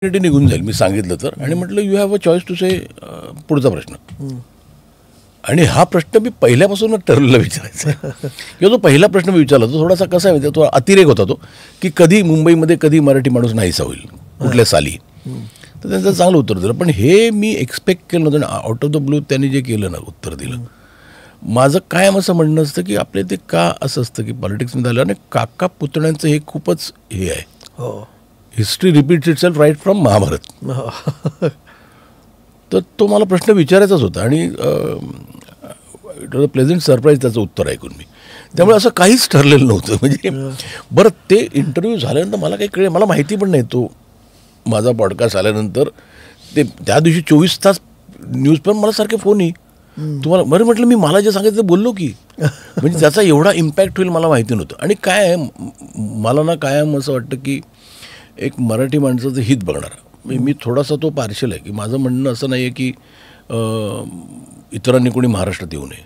निघून जाईल मी सांगितलं तर. आणि म्हटलं you have a choice to say पुढचा प्रश्न. आणि हा प्रश्न मी पहिल्यापासूनच ठरलेला विचारायचा किंवा तो पहिला प्रश्न मी विचारला तो थोडासा कसा आहे तो अतिरेक होता तो की कधी मुंबईमध्ये कधी मराठी माणूस नाहीसा होईल कुठल्या साली. तर त्यांचं चांगलं उत्तर दिलं. पण हे मी एक्सपेक्ट केलं नव्हतं. आउट ऑफ द ब्लू त्यांनी जे केलं ना उत्तर दिलं. माझं कायम असं म्हणणं असतं की आपल्या ते का असं असतं की पॉलिटिक्समध्ये आलं आणि काका पुतण्यांचं हे खूपच हे आहे. History repeats itself right from Mahabharata. तर तो मला प्रश्न विचारायचाच होता आणि it was a pleasant surprise त्याचं उत्तर ऐकून मी. त्यामुळे असं काहीच ठरलेलं नव्हतं. म्हणजे बरं ते इंटरव्ह्यू झाल्यानंतर मला काही कळलं मला माहिती पण नाही. तो माझा पॉडकास्ट आल्यानंतर ते त्या दिवशी 24 तास न्यूज पण मला सारखे फोन येई तुम्हाला बरं म्हटलं मी मला जे सांगितलं ते बोललो की म्हणजे त्याचा एवढा इम्पॅक्ट होईल मला माहिती नव्हतं. आणि काय आहे मला ना कायम असं वाटतं की एक मराठी माणसाचं हित बघणारा मी थोडासा तो पार्शल आहे की माझं म्हणणं असं नाही आहे की इतरांनी कोणी महाराष्ट्रात येऊ नये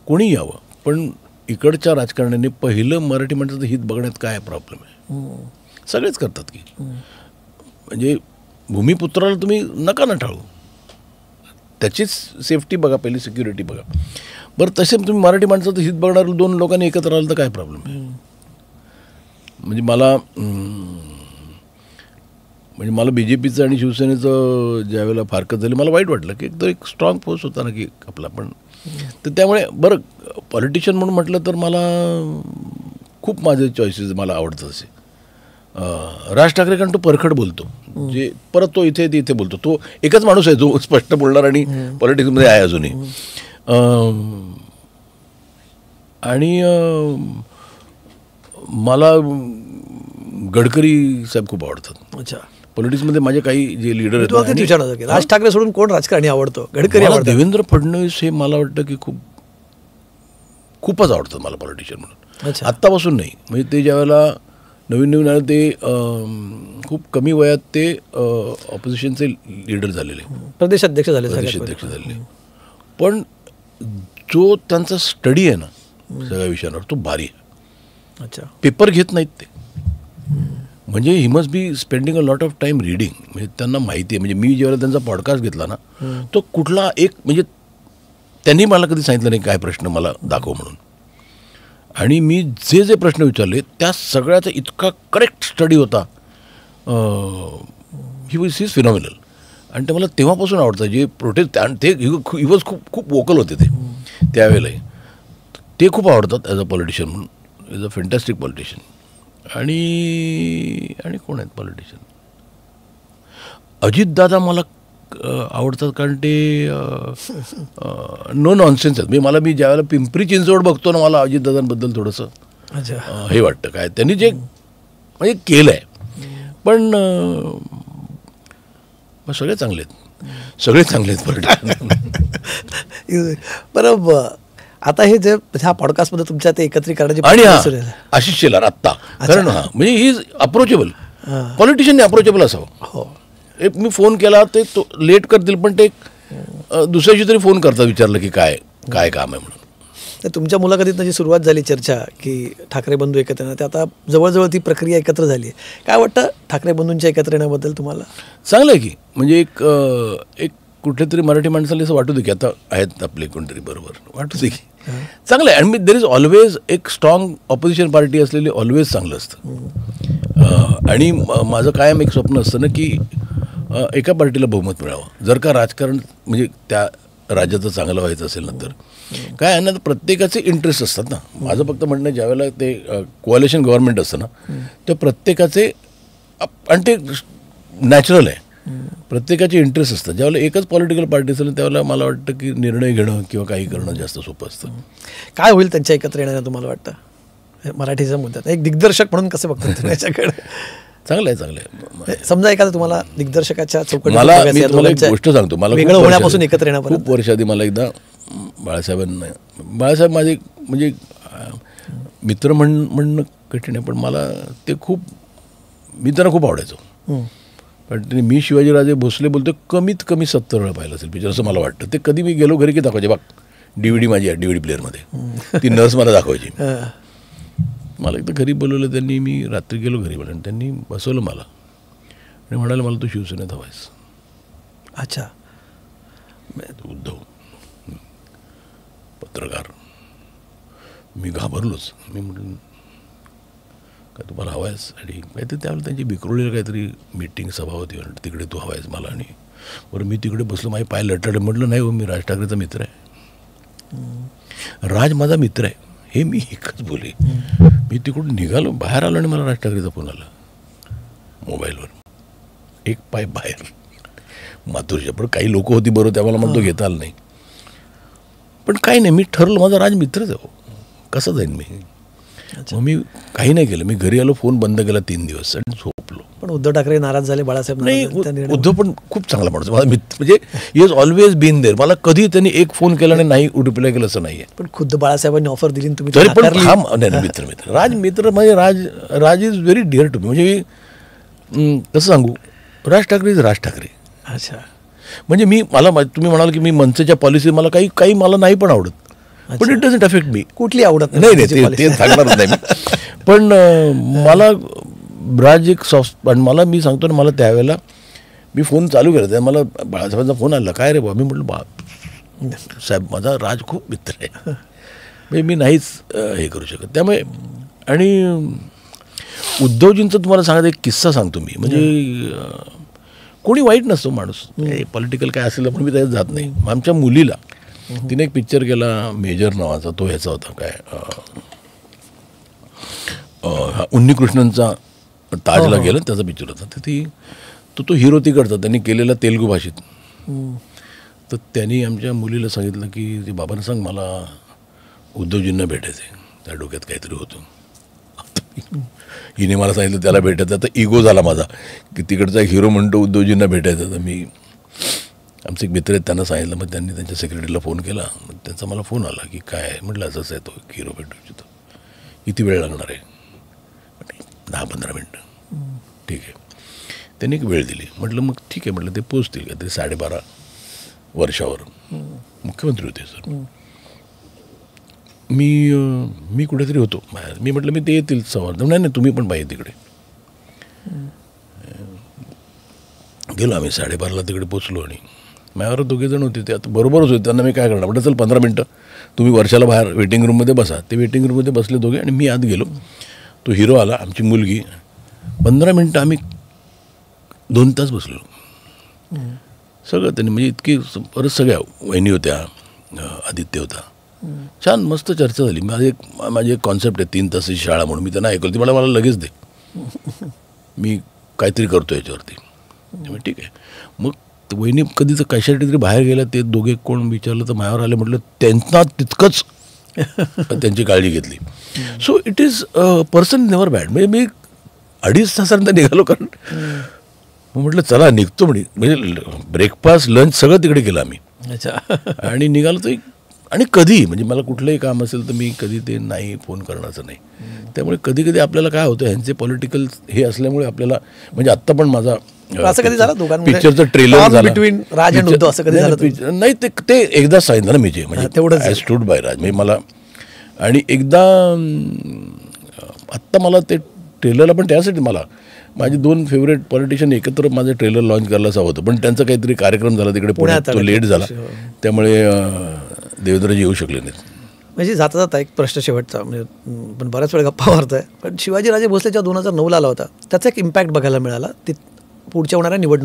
कोणी यावं पण इकडच्या राजकारण्याने पहिलं मराठी माणसाचं हित बघण्यात काय प्रॉब्लेम आहे. सगळेच करतात की म्हणजे भूमिपुत्राला तुम्ही नका ना टाळू त्याचीच सेफ्टी बघा पहिली सिक्युरिटी बघा. बरं तसे तुम्ही मराठी माणसाचं हित बघणार दोन लोकांनी एकत्र आलं तर काय प्रॉब्लेम आहे. म्हणजे मला BJPचं आणि शिवसेनेचं ज्यावेळेला फारकत झाली मला वाईट वाटलं की एकदम एक स्ट्रॉंग फोर्स होता ना की आपला पण. तर त्यामुळे बरं पॉलिटिशियन म्हणून म्हटलं तर मला खूप माझे चॉईसेस मला आवडतात असे. राज ठाकरे कारण तो परखड बोलतो जे परत तो इथे इथे बोलतो तो एकच माणूस आहे जो स्पष्ट बोलणार आणि पॉलिटिक्समध्ये आहे अजूनही. आणि मला गडकरी साहेब खूप आवडतात. अच्छा पॉलिटिक्समध्ये माझे काही जे लीडर आहेत राज ठाकरे सोडून कोण राजकारणी आवडतो. गडकरी आवडतो. देवेंद्र फडणवीस हे मला वाटतं की खूपच आवडतं मला पॉलिटिशियन म्हणून. आत्तापासून नाही म्हणजे ते ज्यावेळेला नवीन आलं ते खूप कमी वयात ते ऑपोजिशनचे लीडर झालेले प्रदेशाध्यक्ष झाले. पण जो त्यांचा स्टडी आहे ना सगळ्या विषयांवर तो भारी आहे. अच्छा पेपर घेत नाहीत ते म्हणजे he must be spending a lot of time reading. म्हणजे त्यांना माहिती आहे म्हणजे मी जेव्हा त्यांचा पॉडकास्ट घेतला ना तो कुठला एक म्हणजे त्यांनी मला कधी सांगितलं नाही काय प्रश्न मला दाखव म्हणून. आणि मी जे प्रश्न विचारले त्या सगळ्याचा इतका करेक्ट स्टडी होता. He was phenomenal. आणि ते मला तेव्हापासून आवडतं जे प्रोटेस्ट आणि ते ही वॉज खूप वोकल होते ते त्यावेळेलाही ते खूप आवडतात ॲज अ पॉलिटिशियन म्हणून. Is a fantastic politician. आणि कोण आहेत पॉलिटिशियन अजितदादा मला आवडतात कारण ते नो नॉनसेन्स आहेत. मी ज्यावेळेला पिंपरी चिंचवड बघतो ना मला अजितदादांबद्दल थोडंसं हे वाटतं काय त्यांनी जे म्हणजे केलं आहे. पण सगळे चांगले आहेत पॉलिटिशियन. बरं आता हे जे ह्या पॉडकास्टमध्ये तुमच्या ते एकत्रीकरणाची आणि आशिष शेलार आत्ता कारण म्हणजे ही इज अप्रोचेबल पॉलिटिशियनने अप्रोचेबल असावं. हो एक मी फोन केला ते तो लेट करतील पण ते दुसऱ्याशी तरी फोन करतात विचारलं की काय काम आहे म्हणून. तर तुमच्या मुलाखतीत जी सुरुवात झाली चर्चा की ठाकरे बंधू एकत्र येणार ते आता जवळजवळ ती प्रक्रिया एकत्र झाली आहे. काय वाटतं ठाकरे बंधूंच्या एकत्र येण्याबद्दल तुम्हाला. चांगलं आहे की म्हणजे एक कुठेतरी मराठी माणसाला असं वाटू दे की आता आहेत आपले कोणतरी बरोबर वाटू दे की चांगलं आहे. आणि देर इज ऑलवेज एक स्ट्रॉंग ऑपोजिशन पार्टी असलेली ऑलवेज चांगलं असतं. आणि माझं कायम एक स्वप्न असतं ना की एका पार्टीला बहुमत मिळावं जर का राजकारण म्हणजे त्या राज्याचं चांगलं व्हायचं असेल ना तर काय आहे ना प्रत्येकाचे इंटरेस्ट असतात ना. माझं फक्त म्हणणं ज्यावेळेला ते कोअलिशन गव्हर्नमेंट असतं ना तर प्रत्येकाचे आणि ते नॅचरल आहे प्रत्येकाचे इंटरेस्ट असतात. ज्यावेळेला एकच पॉलिटिकल पार्टी असेल त्यावेळेला मला वाटतं की निर्णय घेणं किंवा काही करणं जास्त सोपं असतं. काय होईल त्यांच्या एकत्र येण्याला तुम्हाला वाटतं मराठीच्या मुद्द्यात एक दिग्दर्शक म्हणून कसं बघतात त्याच्याकडे. चांगलं आहे. समजा एखादं तुम्हाला दिग्दर्शकाच्या चौकटीत मला मी तुम्हाला एक गोष्ट सांगतो. मला वेगळं होण्यापासून एकत्र येण्यापर्यंत खूप वर्ष आधी मला एकदा बाळासाहेब माझे म्हणजे मित्र म्हणणं कठीण आहे पण मला ते मी त्यांना खूप आवडायचो. पण मी शिवाजीराजे भोसले बोलतो कमीत कमी 70 वेळा पाहिलं असेल पिक्चर असं मला वाटतं. ते कधी मी गेलो घरी की दाखवायचे बघ DVD माझी आहे DVD प्लेअरमध्ये ती नर्स मला दाखवायची. मला एकदा घरी बोलवलं त्यांनी मी रात्री गेलो घरी म्हणून त्यांनी बसवलं मला आणि म्हणाले मला तू शिवसेनेत हवायस. अच्छा. उद्धव पत्रकार. मी घाबरलोच. मी म्हटलं काय तुम्हाला हवायस. आणि काहीतरी त्यावेळेला त्यांची बिक्रोळीला काहीतरी मीटिंग सभा होती, तिकडे तू हवायस मला. आणि बरं मी तिकडे बसलो, माझे पाय लटले. म्हटलं नाही हो, मी राज ठाकरेचा मित्र आहे, राज माझा मित्र आहे, हे मी एकच बोले. मी तिकडून निघालो, बाहेर आलो आणि मला राज ठाकरेचा फोन आला मोबाईलवर. एक पाय बाहेर माथुरच्या. पण काही लोक होती बरोबर, त्याला म्हणतो घेता आलं नाही. पण काही नाही, मी ठरलं माझा राज मित्रच आहे, कसं जाईन मी. मग मी काही नाही केलं. मी घरी आलो, फोन बंद केला 3 दिवस आणि झोपलो. पण उद्धव ठाकरे नाराज झाले बाळासाहेब? नाही, उद्धव पण खूप चांगला माणूस माझा मित्र, म्हणजे he has always been there. मला कधी त्यांनी एक फोन केला आणि नाही रिप्लाय केलं असं नाही आहे. पण खुद्द बाळासाहेबांनी ऑफर दिली तुम्ही तरी पण हा नाही मित्र मित्र राज मित्र म्हणजे Raj is very dear to me. म्हणजे कसं सांगू, राज ठाकरे इज राज ठाकरे. अच्छा. म्हणजे तुम्ही म्हणाल की मी मनसेच्या पॉलिसी मला काही मला नाही पण आवडत, पण इट डझंट अफेक्ट मी. कुठली आवडत नाही ते सांगणारच नाही मी. पण मला राज एक सॉफ्ट. आणि मला मी सांगतो ना, मला त्यावेळेला मी फोन चालू केला, मला बाळासाहेबांचा फोन आला, काय रे बा. मी म्हटलं साहेब माझा राज खूप मित्र आहे, म्हणजे मी नाहीच हे करू शकत. त्यामुळे आणि उद्धवजींचं तुम्हाला सांगत एक किस्सा सांगतो मी. म्हणजे कोणी वाईट नसतो माणूस, पॉलिटिकल काय असेल पण मी त्याच्यात जात नाही. आमच्या मुलीला तिने एक पिक्चर केला मेजर नावाचा, तो ह्याचा होता काय उन्नीकृष्णनचा ताजला गेला त्याचा पिक्चर होता. तर तो हिरो तिकडचा त्यांनी केलेला तेलुगू भाषेत. तर त्यांनी आमच्या मुलीला सांगितलं की बाबांना सांग मला उद्धवजींना भेटायचं. त्या डोक्यात काहीतरी होतं. हिने मला सांगितलं त्याला भेटायचं. तर इगो झाला माझा की तिकडचा एक हिरो म्हणतो उद्धवजींना भेटायचं. तर मी आमचे एक मित्र आहेत त्यांना सांगितलं. मग त्यांनी त्यांच्या सेक्रेटरीला फोन केला. मग त्यांचा मला फोन आला की काय. म्हटलं असंच आहे, तो हिरो भेटू इच्छितो, किती वेळ लागणार आहे. 10-15 मिनटं. ठीक आहे. त्यांनी एक वेळ दिली. म्हटलं मग ठीक आहे. म्हटलं ते पोचतील का. ते 12:30 वर्षावर मुख्यमंत्री होते सर. मी कुठेतरी होतो बाहेर. मी म्हटलं मी ते येतील सवार. नाही तुम्ही पण पाहिजे तिकडे. गेलो आम्ही 12:30ला तिकडे पोचलो. आणि माझ्यावर 2 जण होते, ते आता बरोबरच होते. त्यांना मी काय करणार म्हटलं चल 15 मिनटं तुम्ही वर्षाला बाहेर वेटिंग रूममध्ये बसा. ते वेटिंग रूममध्ये बसले दोघे आणि मी आत गेलो. तो हिरो आला, आमची मुलगी. 15 मिनटं आम्ही 2 तास बसलो सगळं. त्यांनी म्हणजे इतकी परत सगळ्या वहिनी होत्या, आदित्य होता. छान मस्त चर्चा झाली. माझी एक कॉन्सेप्ट आहे 3 तासाची शाळा म्हणून. मी त्यांना ऐकलं, ती मला लगेच दे, मी काहीतरी करतो याच्यावरती. त्यामुळे ठीक आहे. मग वहिनी कधी तर कशासाठी तरी बाहेर गेल्या. ते दोघे कोण विचारलं तर माझ्यावर आले. म्हटलं त्यांना तितकंच त्यांची काळजी घेतली. So it is person never bad. म्हणजे मी 2.5 तासानंतर निघालो, कारण मग म्हटलं चला निघतो म्हणजे ब्रेकफास्ट लंच सगळं तिकडे केलं आम्ही. अच्छा. आणि निघालो तर आणि कधी म्हणजे मला कुठलंही काम असेल तर मी कधी ते नाही फोन करण्याचं नाही. त्यामुळे कधी कधी आपल्याला काय होतं, ह्यांचे पॉलिटिकल हे असल्यामुळे आपल्याला म्हणजे आत्ता पण माझा असं कधी झालं दोघांमध्ये पिक्चरचं ट्रेलर झालं बिटवीन राज आणि उद्धव, असं कधी झालं? नाही ते एकदाच सांगितलं ना मी जे म्हणजे तेवढंच आय स्टूड बाय राज. म्हणजे मला आणि एकदा आत्ता मला ते ट्रेलरला पण त्यासाठी मला माझे 2 फेवरेट पॉलिटिशियन एकत्र माझं ट्रेलर लॉन्च करायला असं होतं. पण त्यांचा काहीतरी कार्यक्रम झाला तिकडे पुण्यात, तो लेट झाला. त्यामुळे देवेंद्रजी येऊ शकले नाहीत. म्हणजे जाता जाता एक प्रश्न शेवटचा, म्हणजे पण बऱ्याच वेळ गप्पा मारतोय, पण शिवाजीराजे भोसले जेव्हा 2009ला आला होता त्याचा एक इम्पॅक्ट बघायला मिळाला. ते पुढच्या होणाऱ्या निवडणूक